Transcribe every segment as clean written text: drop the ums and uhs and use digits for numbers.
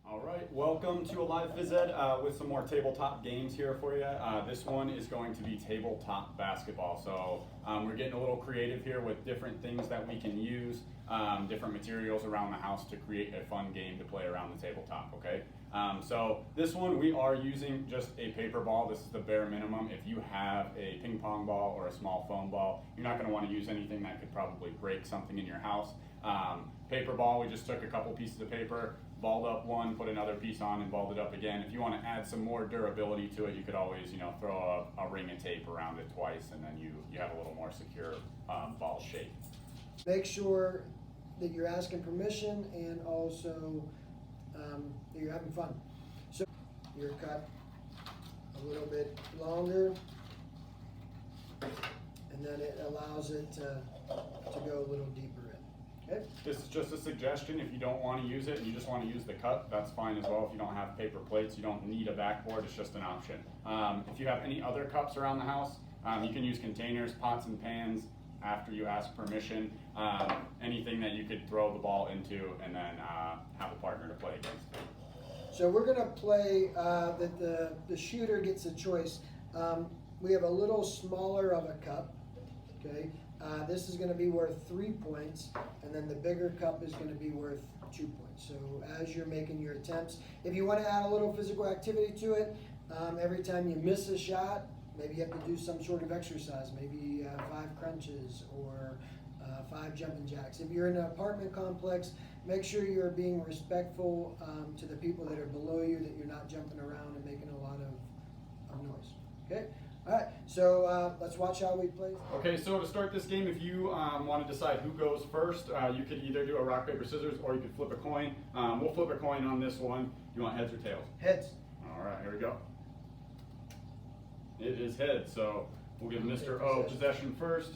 All right, welcome to a live phys ed with some more tabletop games here for you. This one is going to be tabletop basketball. So we're getting a little creative here with different things that we can use, different materials around the house to create a fun game to play around the tabletop, okay? So this one we are using just a paper ball. This is the bare minimum. If you have a ping pong ball or a small foam ball, you're not going to want to use anything that could probably break something in your house. Paper ball, we just took a couple pieces of paper, balled up one, put another piece on, and balled it up again. If you want to add some more durability to it, you could always, throw a ring of tape around it twice, and then you have a little more secure ball shape. Make sure that you're asking permission and also that you're having fun. So you're cut a little bit longer, and then it allows it to go a little deeper in. Okay. This is just a suggestion. If you don't want to use it and you just want to use the cup, that's fine as well. If you don't have paper plates, you don't need a backboard, it's just an option. If you have any other cups around the house, you can use containers, pots and pans after you ask permission, anything that you could throw the ball into and then have a partner to play against. So we're going to play that the shooter gets a choice. We have a little smaller of a cup, okay? This is going to be worth 3 points, and then the bigger cup is going to be worth 2 points. So as you're making your attempts, if you want to add a little physical activity to it, every time you miss a shot, maybe you have to do some sort of exercise, maybe 5 crunches or 5 jumping jacks. If you're in an apartment complex, make sure you're being respectful to the people that are below you, that you're not jumping around and making a lot of noise. Okay? All right, so let's watch how we play. Okay, so to start this game, if you want to decide who goes first, you could either do a rock, paper, scissors, or you could flip a coin. We'll flip a coin on this one. You want heads or tails? Heads. All right, here we go. It is heads, so we'll give Mr. O possession first.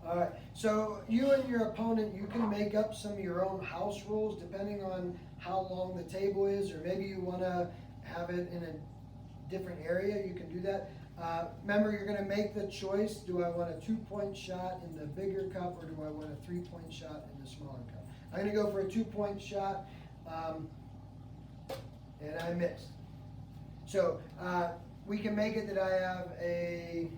All right, so you and your opponent, you can make up some of your own house rules depending on how long the table is, or maybe you want to have it in a different area, you can do that. Remember, you're going to make the choice, do I want a 2-point shot in the bigger cup or do I want a 3-point shot in the smaller cup? I'm going to go for a 2-point shot, and I missed. So we can make it that I have a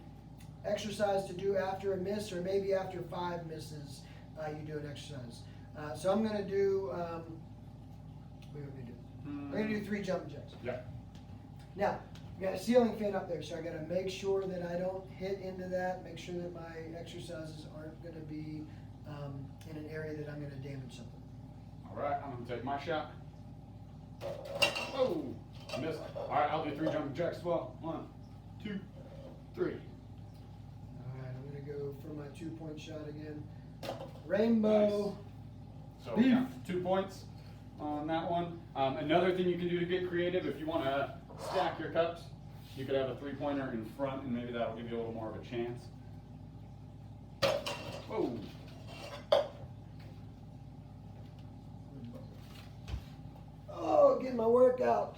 exercise to do after a miss, or maybe after 5 misses you do an exercise. So I'm going to do, what are we going to do? I'm going to do 3 jumping jacks. Yeah. Now, we got a ceiling fan up there, so I got to make sure that I don't hit into that, make sure that my exercises aren't going to be in an area that I'm going to damage something. All right, I'm going to take my shot. Oh, I missed. All right, I'll do 3 jumping jacks as well. 1, 2, 3. All right, I'm going to go for my 2-point shot again. Rainbow. Nice. So we got 2 points on that one. Another thing you can do to get creative, if you want to stack your cups, you could have a 3-pointer in front, and maybe that'll give you a little more of a chance. Whoa. Oh, getting my workout.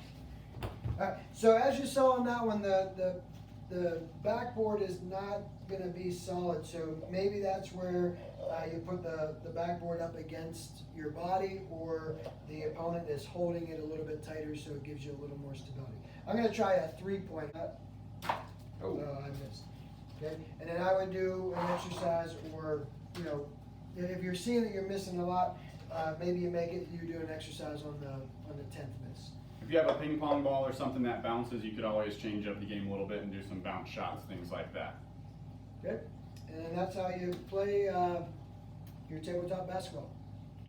All right, so as you saw on that one, the backboard is not going to be solid, so maybe that's where you put the backboard up against your body, or the opponent is holding it a little bit tighter so it gives you a little more stability. I'm going to try a 3-point. Oh, I missed. Okay, and then I would do an exercise, or if you're seeing that you're missing a lot, maybe you do an exercise on the 10th miss. If you have a ping pong ball or something that bounces, you could always change up the game a little bit and do some bounce shots, things like that. Okay, and that's how you play your tabletop basketball.